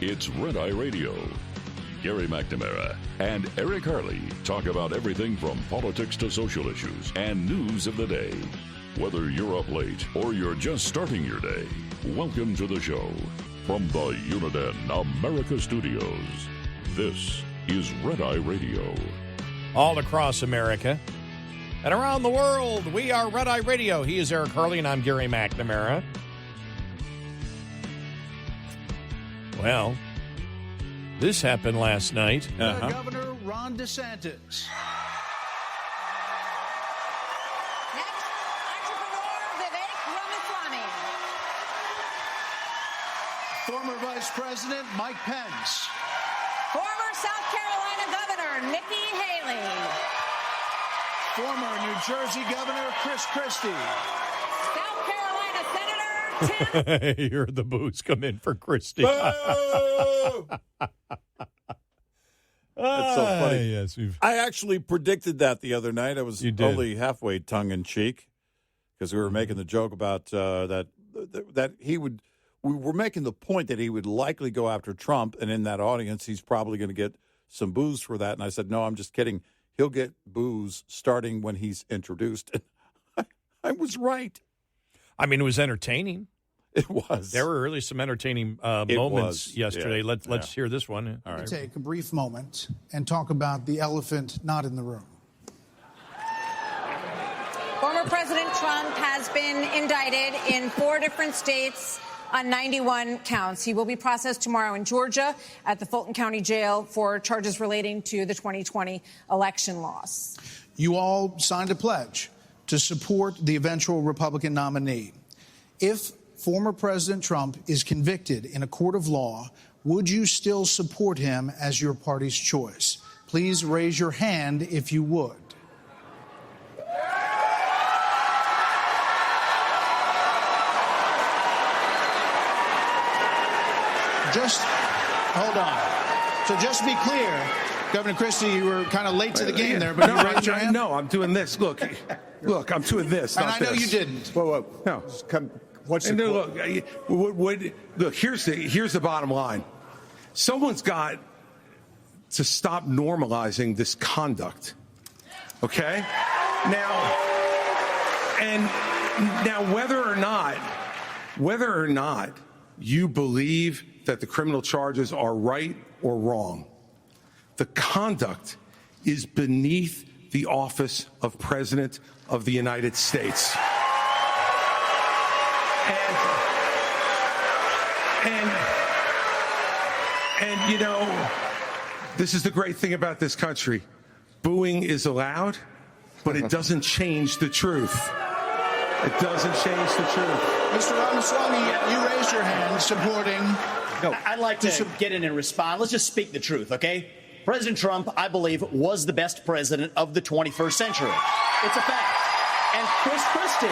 It's Red Eye Radio. Gary McNamara and Eric Harley talk about everything from politics to social issues and news of the day. Whether you're up late or you're just starting your day, welcome to the show. From the Uniden America Studios, this is Red Eye Radio. All across America and around the world, we are Red Eye Radio. He is Eric Harley, and I'm Gary McNamara. Well, this happened last night. Governor Ron DeSantis. Next, entrepreneur Vivek Ramaswamy. Former Vice President Mike Pence. Former South Carolina Governor Nikki Haley. Former New Jersey Governor Chris Christie. South Carolina Senator Tim. You heard the boos come in for Christie. That's so funny. Yes, I actually predicted that the other night. I was only halfway tongue-in-cheek because we were making the joke about that he would. We were making the point that he would likely go after Trump, and in that audience, he's probably going to get some boos for that. And I said, no, I'm just kidding. He'll get boos starting when he's introduced. And I was right. I mean, it was entertaining. It was. There were really some entertaining moments yesterday. Yeah. Let's hear this one. All right. Take a brief moment and talk about the elephant not in the room. Former President Trump has been indicted in 4 different states on 91 counts. He will be processed tomorrow in Georgia at the Fulton County Jail for charges relating to the 2020 election loss. You all signed a pledge to support the eventual Republican nominee. If former President Trump is convicted in a court of law, would you still support him as your party's choice? Please raise your hand if you would. Just hold on. So just to be clear, Governor Christie, you were kind of late to the game there, but you raised your hand? No, I'm doing this. Look, I'm doing this. And not I know this. you didn't. Whoa. No. What's the Look, here's the bottom line. Someone's got to stop normalizing this conduct. Okay? Now whether or not you believe that the criminal charges are right or wrong, the conduct is beneath the office of President of the United States. And you know, this is the great thing about this country. Booing is allowed, but it doesn't change the truth. It doesn't change the truth. Mr. Ramaswamy, you raised your hand supporting. No, I'd like to get in and respond. Let's just speak the truth, okay? President Trump, I believe, was the best president of the 21st century. It's a fact. And Chris Christie,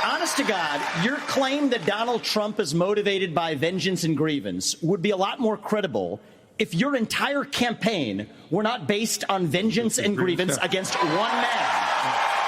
honest to God, your claim that Donald Trump is motivated by vengeance and grievance would be a lot more credible if your entire campaign were not based on vengeance and grievance against one man.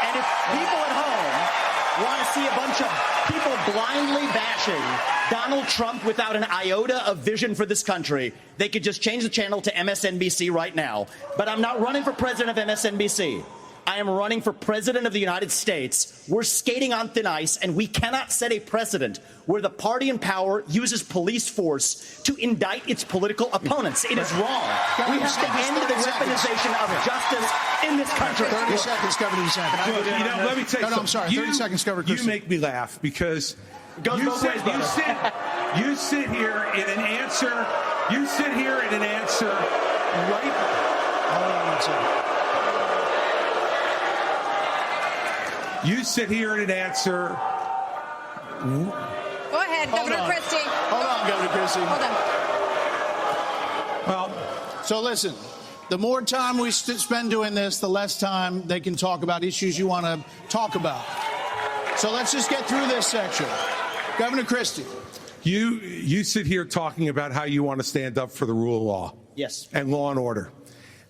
And if people at home want to see a bunch of people blindly bashing Donald Trump without an iota of vision for this country, they could just change the channel to MSNBC right now. But I'm not running for president of MSNBC. I am running for president of the United States. We're skating on thin ice, and we cannot set a precedent where the party in power uses police force to indict its political opponents. It is wrong. We have to end the weaponization of justice in this country. 30 seconds, Governor DeSantis. Look, let me tell you something. No, I'm sorry. 30 seconds, Governor Christie. You make me laugh because Goes both ways, brother. you sit here in an answer. You sit here in an answer right. Hold on one second. You sit here in an answer. Go ahead, Governor Christie. Hold on, Governor Christie. Hold on. Well, so listen, the more time we spend doing this, the less time they can talk about issues you want to talk about. So let's just get through this section. Governor Christie. You sit here talking about how you want to stand up for the rule of law. Yes. And law and order.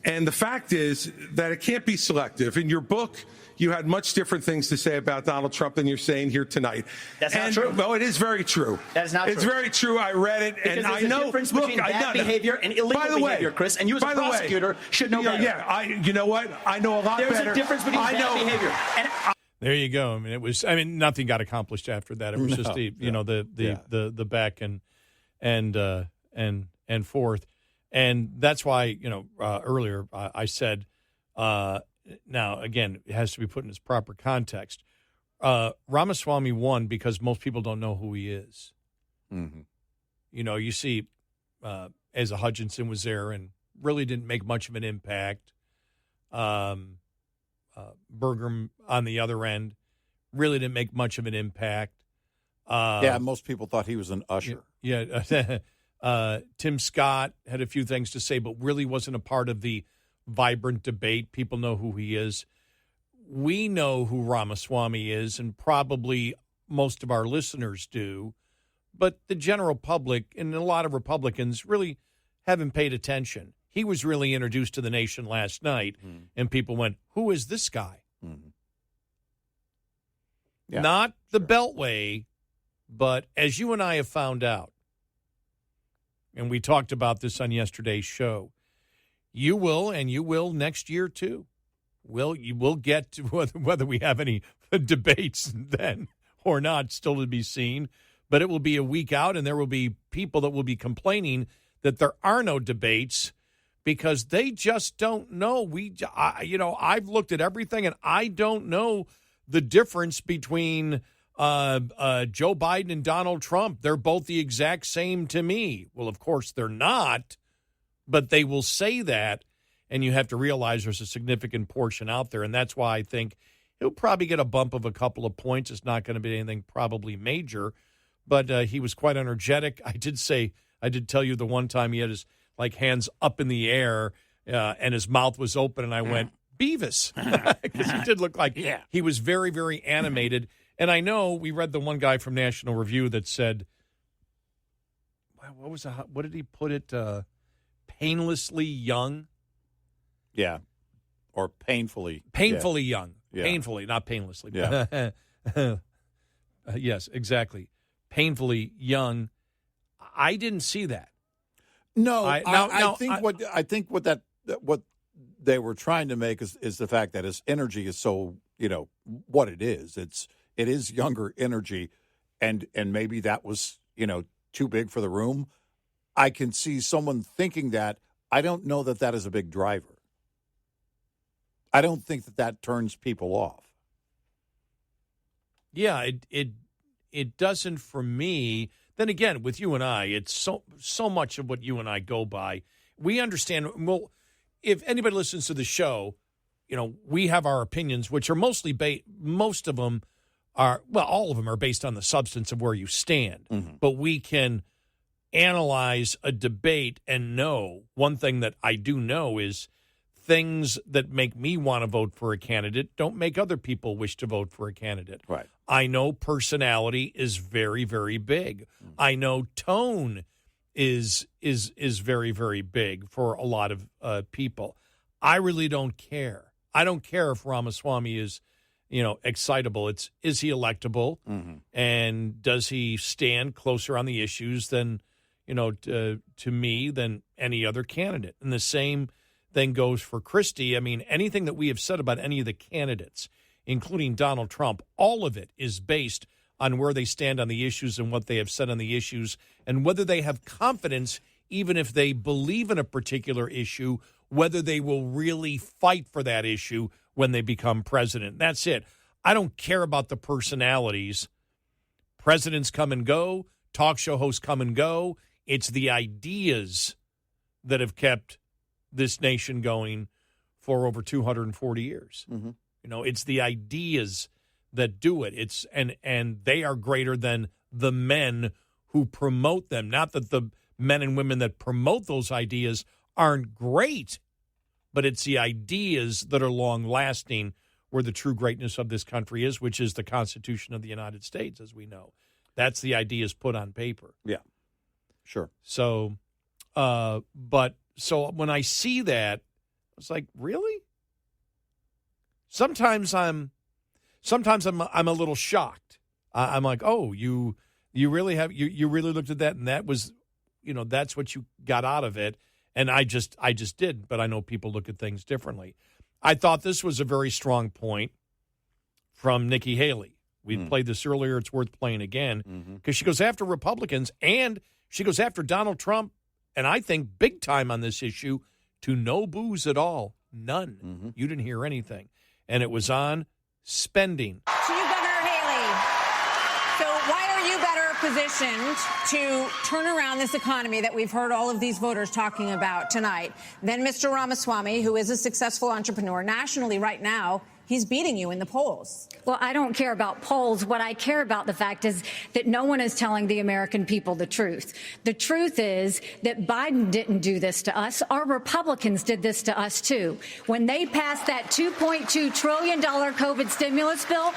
And the fact is that it can't be selective. In your book, you had much different things to say about Donald Trump than you're saying here tonight. That's not true. Well, it is very true. That is not true. It's very true. I read it, because and I there's know. a difference between bad behavior and illegal behavior, Chris. And you, as a prosecutor, should know better. Yeah, you know what? I know a lot better. There's a difference between bad behavior. And there you go. I mean, nothing got accomplished after that. It was just the back and forth. And that's why, earlier I said, now, again, it has to be put in its proper context. Ramaswamy won because most people don't know who he is. Mm-hmm. You see, Asa Hutchinson was there and really didn't make much of an impact. Burgum on the other end really didn't make much of an impact. Most people thought he was an usher. Yeah. Tim Scott had a few things to say, but really wasn't a part of the vibrant debate. People know who he is. We know who Ramaswamy is, and probably most of our listeners do, but the general public and a lot of Republicans really haven't paid attention. He was really introduced to the nation last night, and people went, who is this guy? Mm-hmm. Yeah, Not the Beltway, but as you and I have found out, and we talked about this on yesterday's show, you will next year too. You will get to whether we have any debates then or not, still to be seen. But it will be a week out, and there will be people that will be complaining that there are no debates because they just don't know. I've looked at everything, and I don't know the difference between Joe Biden and Donald Trump. They're both the exact same to me. Well, of course they're not, but they will say that, and you have to realize there's a significant portion out there, and that's why I think he'll probably get a bump of a couple of points. It's not going to be anything probably major, but he was quite energetic. I did tell you the one time he had his hands up in the air and his mouth was open, and I went, Beavis, because he did look like he was very, very animated. And I know we read the one guy from National Review that said, what did he put it? Painlessly young? Yeah. Or painfully. Painfully young. Yeah. Painfully, not painlessly. Yeah. Yes, exactly. Painfully young. I didn't see that. No, I think what they were trying to make is the fact that his energy is so, what it is. It is younger energy, and maybe that was, too big for the room. I can see someone thinking that. I don't know that is a big driver. I don't think that turns people off. Yeah, it doesn't for me. Then again, with you and I, it's so much of what you and I go by. We understand. Well, if anybody listens to the show, we have our opinions, which are mostly most of them are, well, all of them are based on the substance of where you stand. Mm-hmm. But we can analyze a debate and know one thing that I do know is things that make me want to vote for a candidate don't make other people wish to vote for a candidate. Right. I know personality is very, very big. Mm-hmm. I know tone is very, very big for a lot of people. I really don't care. I don't care if Ramaswamy is, excitable. Is he electable? Mm-hmm. And does he stand closer on the issues than, to me than any other candidate? And the same thing goes for Christie. I mean, anything that we have said about any of the candidates, including Donald Trump, all of it is based on where they stand on the issues and what they have said on the issues and whether they have confidence, even if they believe in a particular issue, whether they will really fight for that issue when they become president. That's it. I don't care about the personalities. Presidents come and go. Talk show hosts come and go. It's the ideas that have kept this nation going for over 240 years. Mm-hmm. It's the ideas that do it. It's and they are greater than the men who promote them. Not that the men and women that promote those ideas aren't great, but it's the ideas that are long-lasting where the true greatness of this country is, which is the Constitution of the United States, as we know. That's the ideas put on paper. Yeah, sure. So, so when I see that, was like, really? Sometimes I'm a little shocked. I'm like, oh, you really have you really looked at that, and that was, that's what you got out of it. And I just did, but I know people look at things differently. I thought this was a very strong point from Nikki Haley. We played this earlier. It's worth playing again because she goes after Republicans and she goes after Donald Trump, and I think big time on this issue, to no booze at all. None. You didn't hear anything. And it was on spending. To you, Governor Haley. So why are you better positioned to turn around this economy that we've heard all of these voters talking about tonight than Mr. Ramaswamy, who is a successful entrepreneur nationally right now? He's beating you in the polls. Well, I don't care about polls. What I care about, the fact is that no one is telling the American people the truth. The truth is that Biden didn't do this to us. Our Republicans did this to us, too. When they passed that $2.2 trillion COVID stimulus bill,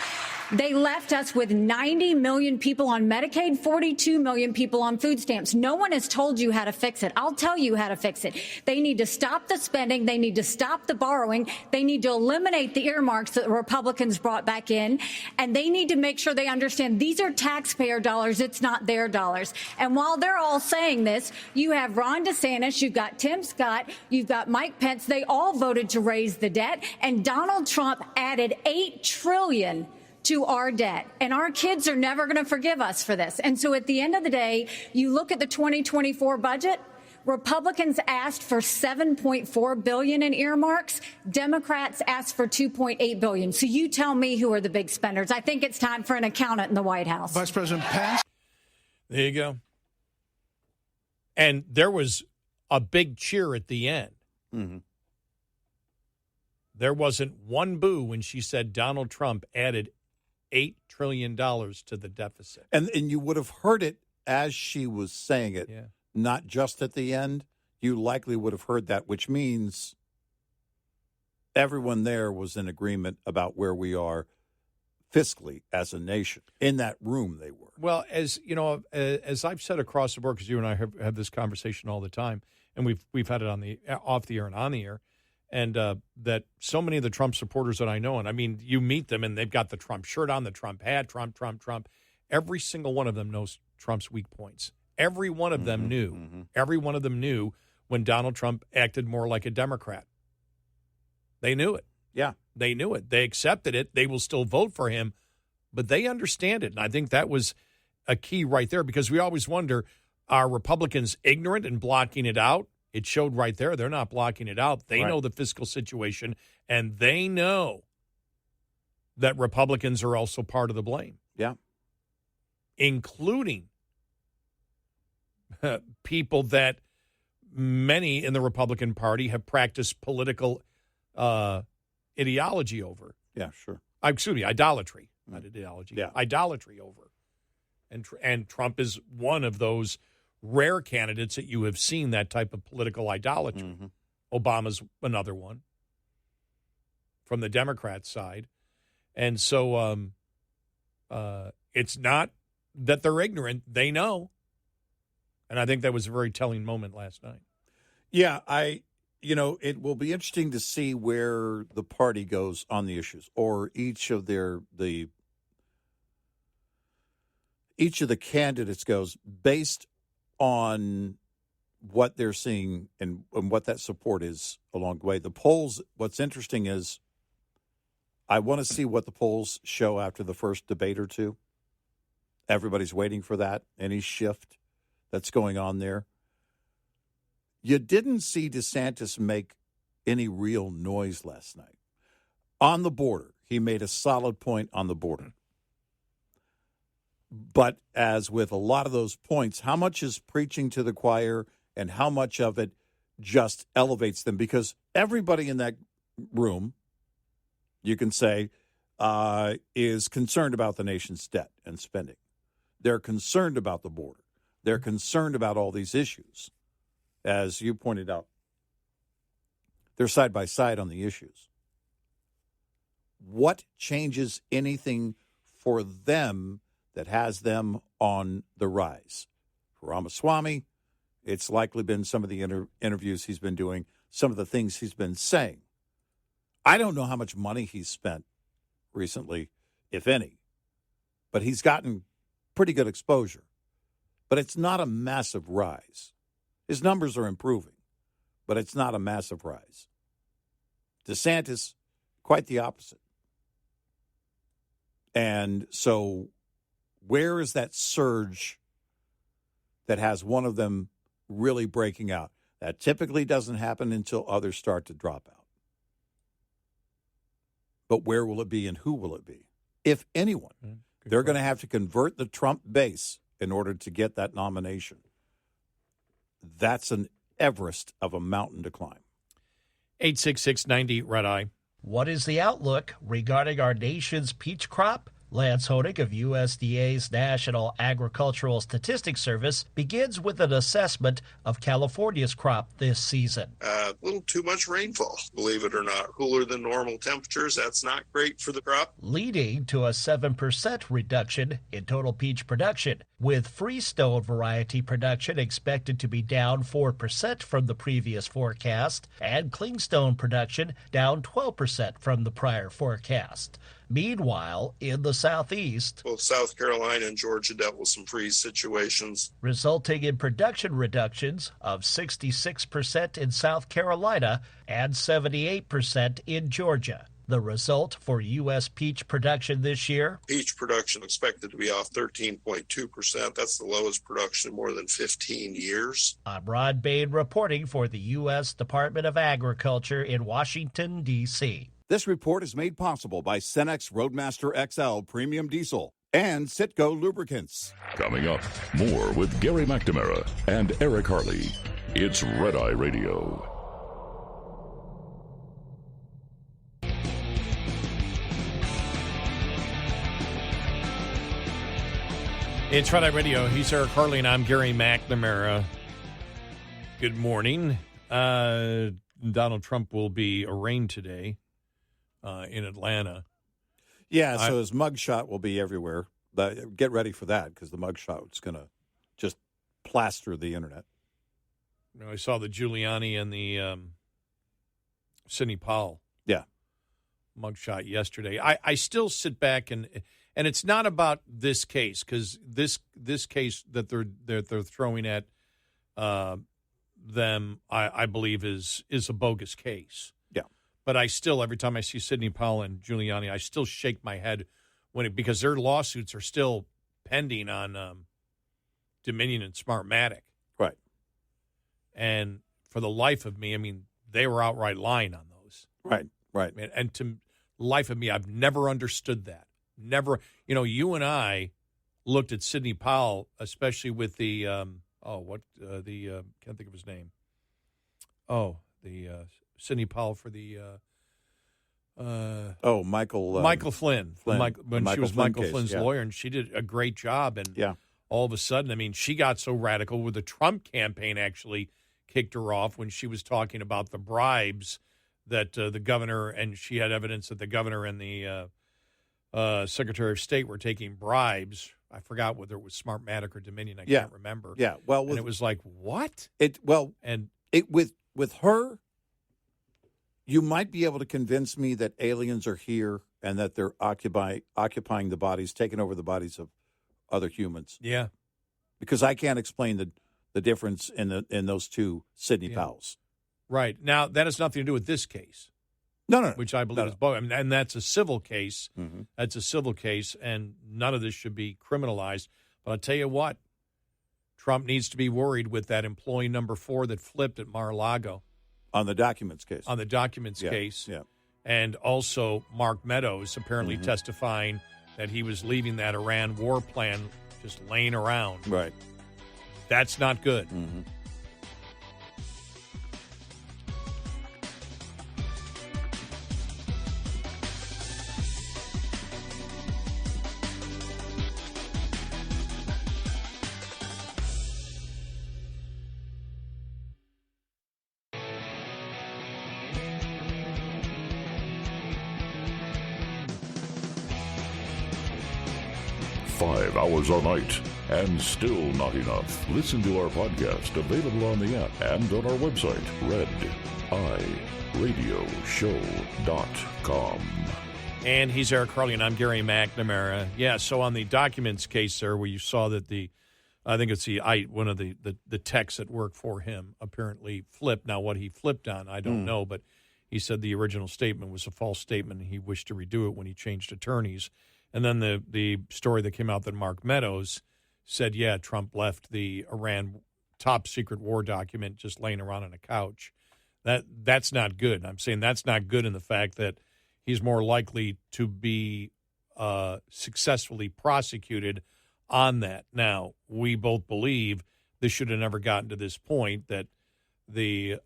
they left us with 90 million people on Medicaid, 42 million people on food stamps. No one has told you how to fix it. I'll tell you how to fix it. They need to stop the spending. They need to stop the borrowing. They need to eliminate the earmarks that the Republicans brought back in. And they need to make sure they understand these are taxpayer dollars. It's not their dollars. And while they're all saying this, you have Ron DeSantis, you've got Tim Scott, you've got Mike Pence. They all voted to raise the debt. And Donald Trump added $8 trillion to our debt. And our kids are never going to forgive us for this. And so at the end of the day, you look at the 2024 budget, Republicans asked for $7.4 billion in earmarks. Democrats asked for $2.8 billion. So you tell me who are the big spenders. I think it's time for an accountant in the White House. Vice President Pence. There you go. And there was a big cheer at the end. There wasn't one boo when she said Donald Trump added $8 trillion to the deficit. And you would have heard it as she was saying it, not just at the end. You likely would have heard that, which means everyone there was in agreement about where we are fiscally as a nation. In that room they were. Well, as you know, as I've said across the board, because you and I have this conversation all the time, and we've had it on the off the air and on the air, and that so many of the Trump supporters that I know, and I mean, you meet them and they've got the Trump shirt on, the Trump hat, Trump. Every single one of them knows Trump's weak points. Every one of them knew. Every one of them knew when Donald Trump acted more like a Democrat. They knew it. Yeah. They knew it. They accepted it. They will still vote for him, but they understand it. And I think that was a key right there, because we always wonder, are Republicans ignorant and blocking it out? It showed right there. They're not blocking it out. They know the fiscal situation, and they know that Republicans are also part of the blame. Yeah. Including people that many in the Republican Party have practiced political ideology over. Yeah, sure. Excuse me, idolatry, not ideology. Yeah. Idolatry over. And Trump is one of those rare candidates that you have seen that type of political idolatry. Obama's another one from the Democrat side. And so it's not that they're ignorant. They know. And I think that was a very telling moment last night. Yeah, it will be interesting to see where the party goes on the issues, or each of the candidates goes based on what they're seeing and what that support is along the way. The polls, what's interesting is I want to see what the polls show after the first debate or two. Everybody's waiting for that, any shift that's going on there. You didn't see DeSantis make any real noise last night. On the border, he made a solid point on the border. But as with a lot of those points, how much is preaching to the choir and how much of it just elevates them? Because everybody in that room, you can say, is concerned about the nation's debt and spending. They're concerned about the border. They're concerned about all these issues. As you pointed out, they're side by side on the issues. What changes anything for them that has them on the rise? For Ramaswamy, it's likely been some of the interviews he's been doing, some of the things he's been saying. I don't know how much money he's spent recently, if any, but he's gotten pretty good exposure. But it's not a massive rise. His numbers are improving, but it's not a massive rise. DeSantis, quite the opposite. And so where is that surge that has one of them really breaking out? That typically doesn't happen until others start to drop out. But where will it be and who will it be? If anyone. They're going to have to convert the Trump base in order to get that nomination. That's an Everest of a mountain to climb. 866-90 Red Eye. What is the outlook regarding our nation's peach crop? Lance Honig of USDA's National Agricultural Statistics Service begins with an assessment of California's crop this season. A little too much rainfall, believe it or not. Cooler than normal temperatures, that's not great for the crop. Leading to a 7% reduction in total peach production, with Freestone variety production expected to be down 4% from the previous forecast, and Clingstone production down 12% from the prior forecast. Meanwhile, in the southeast, both South Carolina and Georgia dealt with some freeze situations, resulting in production reductions of 66% in South Carolina and 78% in Georgia. The result for U.S. peach production this year? Peach production expected to be off 13.2%. That's the lowest production in more than 15 years. I'm Ron Bain reporting for the U.S. Department of Agriculture in Washington, D.C. This report is made possible by Cenex Roadmaster XL Premium Diesel and Citgo Lubricants. Coming up, more with Gary McNamara and Eric Harley. It's Red Eye Radio. It's Red Eye Radio. He's Eric Harley, and I'm Gary McNamara. Good morning. Donald Trump will be arraigned today in Atlanta. Yeah, so his mugshot will be everywhere. Get ready for that, because the mugshot is going to just plaster the internet. You know, I saw the Giuliani and the Sidney Powell mugshot yesterday. I still sit back and it's not about this case, because this case that they're throwing at them, I believe is a bogus case. Yeah. But I still, every time I see Sidney Powell and Giuliani, I still shake my head because their lawsuits are still pending on Dominion and Smartmatic. Right. And for the life of me, I mean, they were outright lying on those. Right. And to life of me, I've never understood that. Never. You know, you and I looked at Sidney Powell, especially with the can't think of his name. Sidney Powell for the Michael Flynn. When she was Michael Flynn's lawyer, and she did a great job. And all of a sudden, I mean, she got so radical where the Trump campaign actually kicked her off when she was talking about the bribes that the governor, and she had evidence that the governor and the Secretary of State were taking bribes. I forgot whether it was Smartmatic or Dominion. I can't remember. Yeah, well, and it was like, what? With her, you might be able to convince me that aliens are here and that they're occupying the bodies, taking over the bodies of other humans. Yeah, because I can't explain the difference in those two Sidney Powells. Right. Now, that has nothing to do with this case. No. Which I believe is both. I mean, and that's a civil case. Mm-hmm. That's a civil case, and none of this should be criminalized. But I'll tell you what, Trump needs to be worried with that employee number 4 that flipped at Mar-a-Lago. On the documents case. Case. Yeah. And also Mark Meadows apparently testifying that he was leaving that Iran war plan just laying around. Right. That's not good. Mm-hmm. Five hours a night, and still not enough. Listen to our podcast, available on the app and on our website, iradioshow.com. And he's Eric Harley, and I'm Gary McNamara. Yeah, so on the documents case there, where you saw that I think it's one of the techs that work for him apparently flipped. Now, what he flipped on, I don't know, but he said the original statement was a false statement, and he wished to redo it when he changed attorneys. And then the story that came out that Mark Meadows said, yeah, Trump left the Iran top-secret war document just laying around on a couch. That's not good. I'm saying that's not good in the fact that he's more likely to be successfully prosecuted on that. Now, we both believe this should have never gotten to this point, that the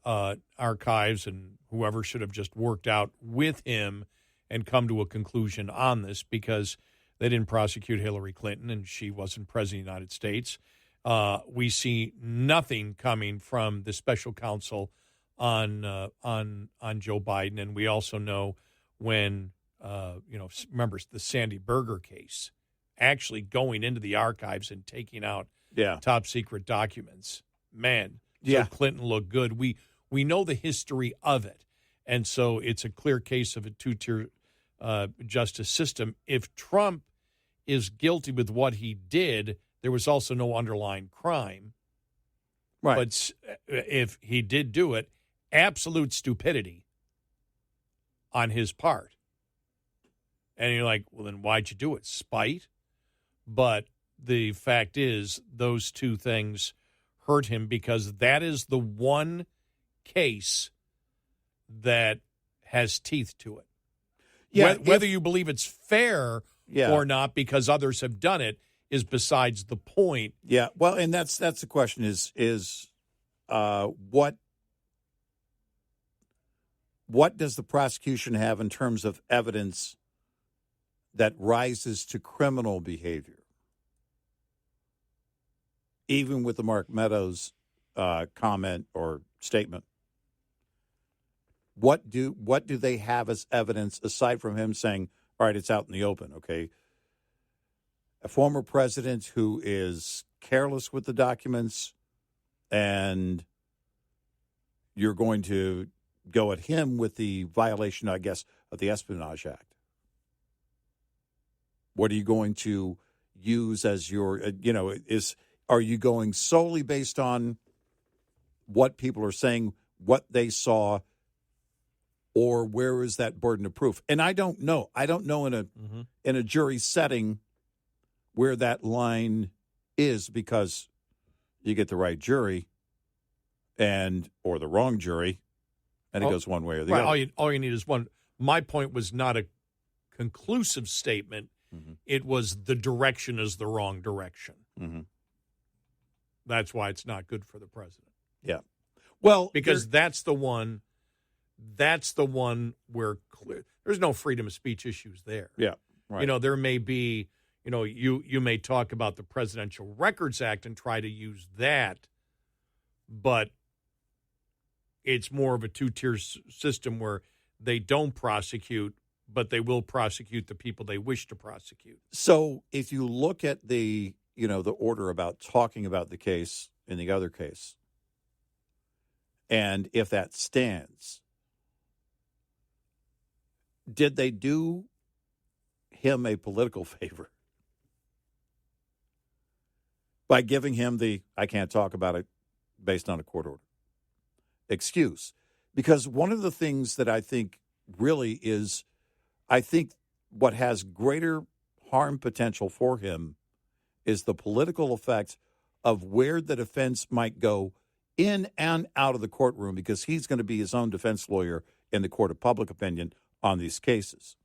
archives and whoever should have just worked out with him and come to a conclusion on this, because they didn't prosecute Hillary Clinton and she wasn't president of the United States. We see nothing coming from the special counsel on Joe Biden, and we also know when remember the Sandy Berger case, actually going into the archives and taking out top secret documents. Man, Joe Clinton looked good. We know the history of it, and so it's a clear case of a two-tier justice system. If Trump is guilty with what he did, there was also no underlying crime. Right. But if he did do it, absolute stupidity on his part. And you're like, well, then why'd you do it? Spite? But the fact is, those two things hurt him, because that is the one case that has teeth to it. Yeah, whether you believe it's fair or not, because others have done it, is besides the point. Yeah, well, and that's the question: is what does the prosecution have in terms of evidence that rises to criminal behavior? Even with the Mark Meadows comment or statement, what do they have as evidence aside from him saying, all right, it's out in the open, okay? A former president who is careless with the documents, and you're going to go at him with the violation, I guess, of the Espionage Act. What are you going to use as your, are you going solely based on what people are saying, what they saw, or where is that burden of proof? And I don't know. I don't know in a jury setting where that line is, because you get the right jury or the wrong jury, and it goes one way or the other. All you need is one. My point was not a conclusive statement. Mm-hmm. It was the direction is the wrong direction. Mm-hmm. That's why it's not good for the president. Yeah. Well, because that's the one where there's no freedom of speech issues there. Yeah. Right. There may be, you may talk about the Presidential Records Act and try to use that, but it's more of a two-tier system where they don't prosecute, but they will prosecute the people they wish to prosecute. So if you look at the order about talking about the case in the other case, and if that stands, did they do him a political favor by giving him the I can't talk about it based on a court order excuse? Because one of the things that I think really is, I think what has greater harm potential for him is the political effect of where the defense might go in and out of the courtroom, because he's going to be his own defense lawyer in the court of public opinion on these cases.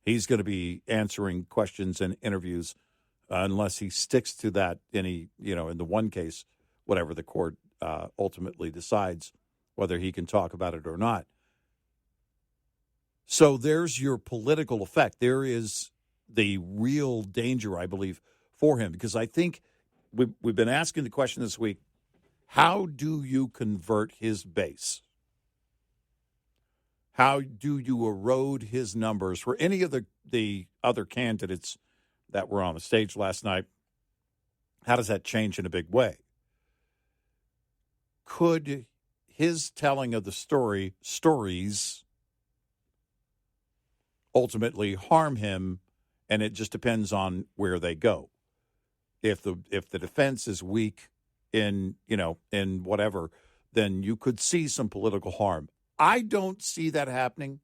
He's going to be answering questions and interviews unless he sticks to that in the one case, whatever the court ultimately decides, whether he can talk about it or not. So there's your political effect. There is the real danger, I believe, for him, because I think we've been asking the question this week, how do you convert his base? How do you erode his numbers? For any of the other candidates that were on the stage last night, how does that change in a big way? Could his telling of the stories ultimately harm him, and it just depends on where they go. If the defense is weak in whatever, then you could see some political harm. I don't see that happening,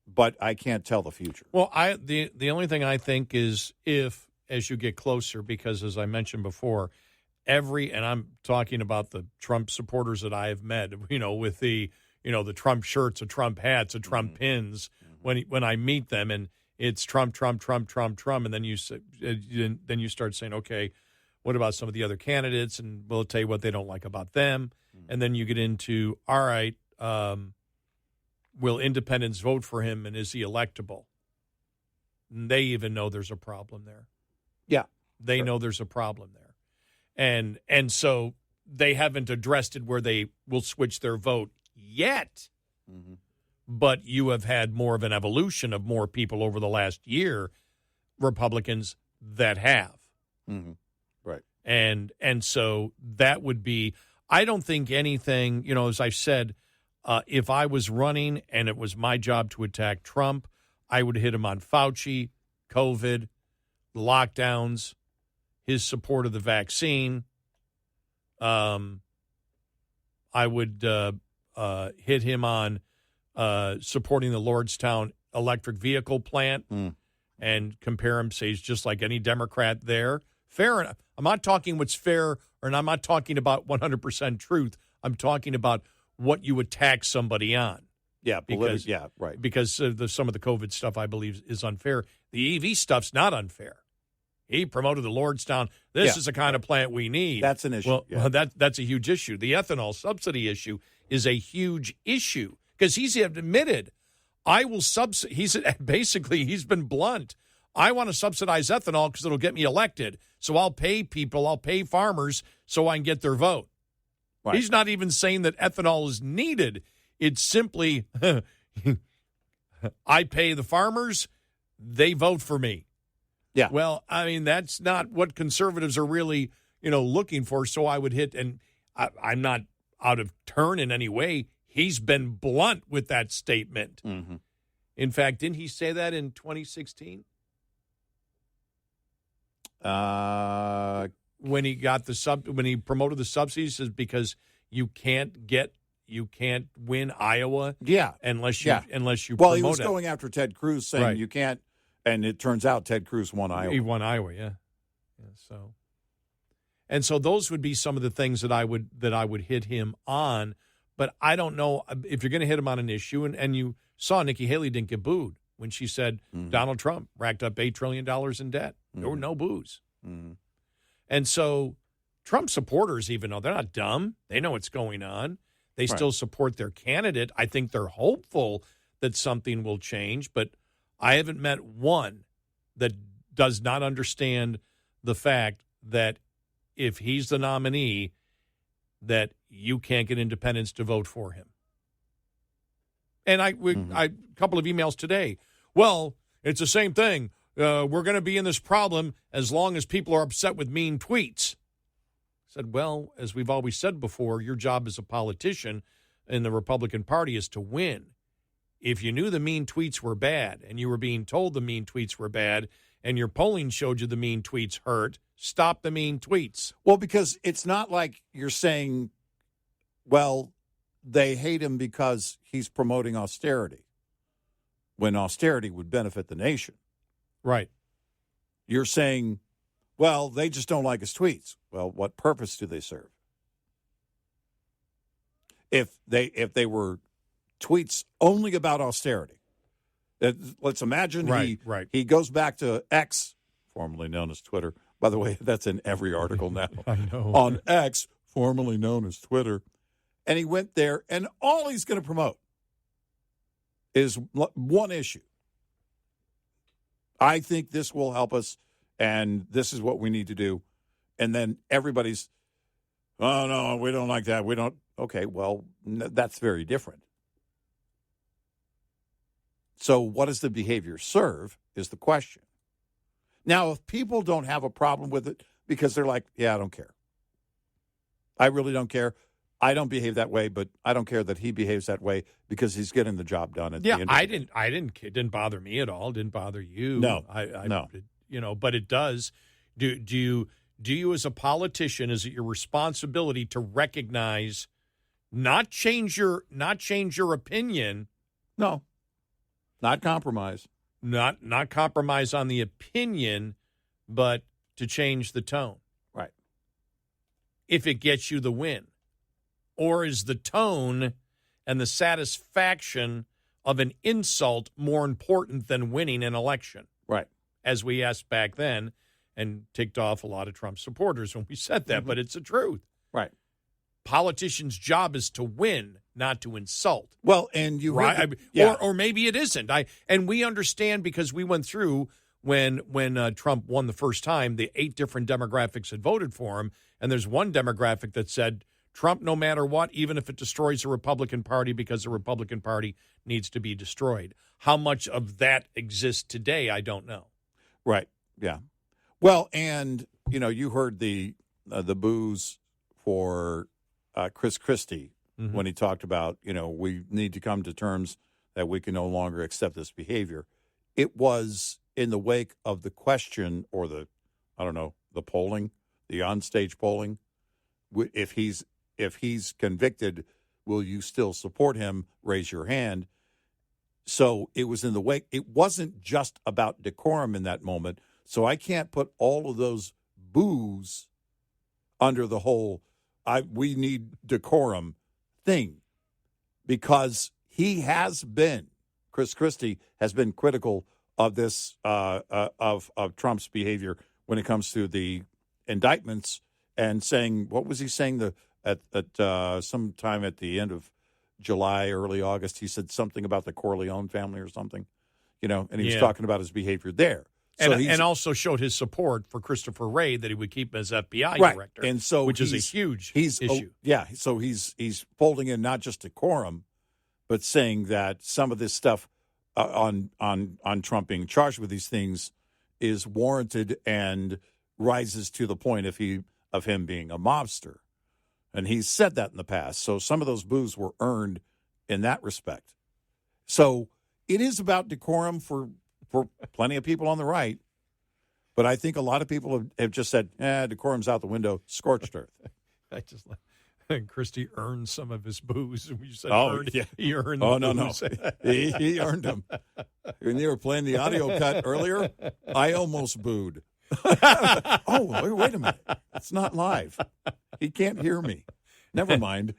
but I can't tell the future. Well, the only thing I think is if, as you get closer, because as I mentioned before, and I'm talking about the Trump supporters that I have met, with the Trump shirts, the Trump hats, the Trump pins, when I meet them, and it's Trump, Trump, Trump, Trump, Trump, and then you start saying, okay, what about some of the other candidates? And we'll tell you what they don't like about them. And then you get into, all right, will independents vote for him, and is he electable? And they even know there's a problem there. Yeah. They know there's a problem there. And so they haven't addressed it where they will switch their vote yet. Mm-hmm. But you have had more of an evolution of more people over the last year, Republicans, that have. Mm-hmm. Right. And so that would be, I don't think anything, as I said, if I was running and it was my job to attack Trump, I would hit him on Fauci, COVID, lockdowns, his support of the vaccine. I would hit him on supporting the Lordstown electric vehicle plant and compare him, say he's just like any Democrat there. Fair enough. I'm not talking what's fair, and I'm not talking about 100% truth. I'm talking about what you attack somebody on. Yeah, because right. Because some of the COVID stuff, I believe, is unfair. The EV stuff's not unfair. He promoted the Lordstown. This is the kind of plant we need. That's an issue. Well, that's a huge issue. The ethanol subsidy issue is a huge issue because he's admitted, I will subsidize. He's been blunt. I want to subsidize ethanol because it'll get me elected. So I'll pay farmers so I can get their vote. Right. He's not even saying that ethanol is needed. It's simply, I pay the farmers, they vote for me. Yeah. Well, I mean, that's not what conservatives are really, looking for. So I would hit, and I'm not out of turn in any way. He's been blunt with that statement. Mm-hmm. In fact, didn't he say that in 2016? When he got when he promoted the subsidies, is because you can't win Iowa. Yeah. Unless you well, promote he was it. going after Ted Cruz, saying you can't, and it turns out Ted Cruz won Iowa. He won Iowa, yeah. So those would be some of the things that I would hit him on. But I don't know if you're going to hit him on an issue, and you saw Nikki Haley didn't get booed when she said Donald Trump racked up $8 trillion in debt. There were no boos. Mm-hmm. And so Trump supporters, even though they're not dumb, they know what's going on. They still support their candidate. I think they're hopeful that something will change, but I haven't met one that does not understand the fact that if he's the nominee, that you can't get independents to vote for him. And I a couple of emails today. Well, it's the same thing. We're going to be in this problem as long as people are upset with mean tweets. I said, well, as we've always said before, your job as a politician in the Republican Party is to win. If you knew the mean tweets were bad and you were being told the mean tweets were bad and your polling showed you the mean tweets hurt, stop the mean tweets. Well, because it's not like you're saying, well, they hate him because he's promoting austerity, when austerity would benefit the nation. Right. You're saying, well, they just don't like his tweets. Well, what purpose do they serve? If they were tweets only about austerity, let's imagine he goes back to X, formerly known as Twitter. By the way, that's in every article now. I know. On X, formerly known as Twitter. And he went there, and all he's going to promote is one issue. I think this will help us, and this is what we need to do. And then everybody's, oh, no, we don't like that. We don't. Okay, well, that's very different. So what does the behavior serve is the question. Now, if people don't have a problem with it because they're like, yeah, I don't care. I really don't care. I don't behave that way, but I don't care that he behaves that way because he's getting the job done. At the end of the day. It didn't bother me at all. Didn't bother you. No, no. But it does. Do you as a politician, is it your responsibility to recognize, not change your opinion? No, not compromise. Not compromise on the opinion, but to change the tone. Right. If it gets you the win. Or is the tone and the satisfaction of an insult more important than winning an election? Right. As we asked back then and ticked off a lot of Trump supporters when we said that, but it's the truth. Right. Politicians' job is to win, not to insult. Well, and you right? Or maybe it isn't. And we understand because we went through when Trump won the first time, the 8 different demographics had voted for him, and there's one demographic that said Trump, no matter what, even if it destroys the Republican Party, because the Republican Party needs to be destroyed. How much of that exists today, I don't know. Right. Yeah. Well, and you heard the boos for Chris Christie when he talked about we need to come to terms that we can no longer accept this behavior. It was in the wake of the question or the polling, the onstage polling. If he's convicted, will you still support him? Raise your hand. So it was in the wake. It wasn't just about decorum in that moment. So I can't put all of those boos under the whole we need decorum thing, because Chris Christie has been critical of this of Trump's behavior when it comes to the indictments, and saying, what was he saying at sometime at the end of July, early August, he said something about the Corleone family or something, and he was talking about his behavior there. So and also showed his support for Christopher Wray, that he would keep him as FBI director, and so which is a huge issue. So he's folding in not just decorum, but saying that some of this stuff on Trump being charged with these things is warranted and rises to the point of him being a mobster. And he's said that in the past. So some of those boos were earned in that respect. So it is about decorum for plenty of people on the right. But I think a lot of people have just said, decorum's out the window, scorched earth. I just like Christie earned some of his boos. You said he earned the boos. No. he earned them. When you were playing the audio cut earlier, I almost booed. Oh, wait a minute. It's not live. He can't hear me. Never mind.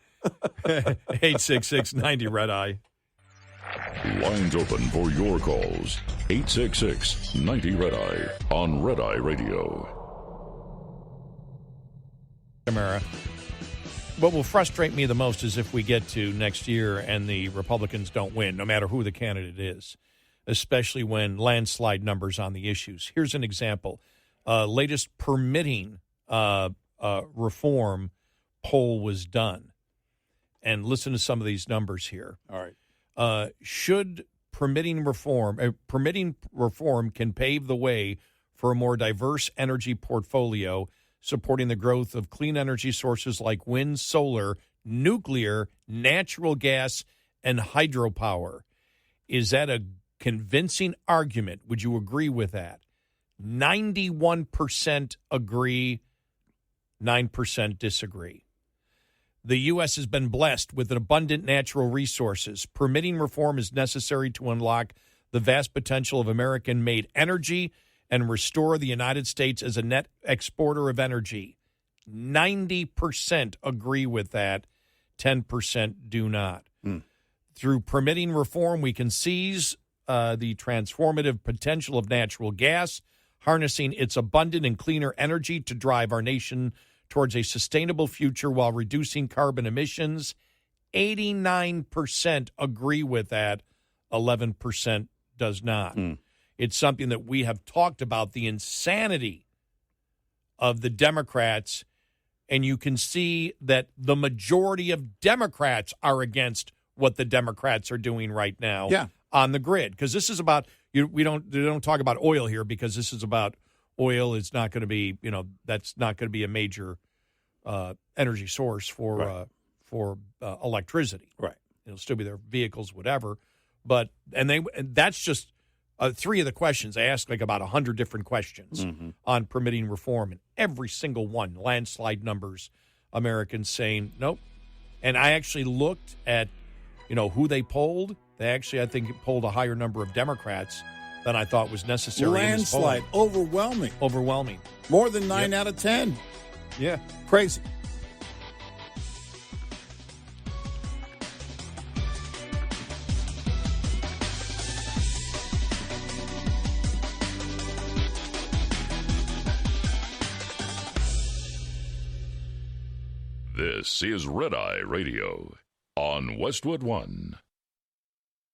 866-90 Red Eye. Lines open for your calls. 866-90 Red Eye on Red Eye Radio. Camara. What will frustrate me the most is if we get to next year and the Republicans don't win, no matter who the candidate is, especially when landslide numbers on the issues. Here's an example. Latest permitting reform poll was done. And listen to some of these numbers here. All right. Should permitting reform can pave the way for a more diverse energy portfolio, supporting the growth of clean energy sources like wind, solar, nuclear, natural gas, and hydropower. Is that a convincing argument? Would you agree with that? 91% agree, 9% disagree. The U.S. has been blessed with abundant natural resources. Permitting reform is necessary to unlock the vast potential of American-made energy and restore the United States as a net exporter of energy. 90% agree with that. 10% do not. Through permitting reform, we can seize the transformative potential of natural gas, harnessing its abundant and cleaner energy to drive our nation towards a sustainable future while reducing carbon emissions. 89% agree with that. 11% does not. It's something that we have talked about, the insanity of the Democrats, and you can see that the majority of Democrats are against what the Democrats are doing right now on the grid. Because this is about, we don't talk about oil here, because this is about oil. It's not going to be, that's not going to be a major energy source for for electricity. Right. It'll still be their vehicles, whatever. But and that's just 3 of the questions. I asked like about 100 different questions on permitting reform, and every single one, landslide numbers, Americans saying nope. And I actually looked at, who they polled. They actually, I think, polled a higher number of Democrats than I thought was necessary. Landslide, overwhelming, more than 9 out of 10. Yeah, crazy. This is Red Eye Radio on Westwood One.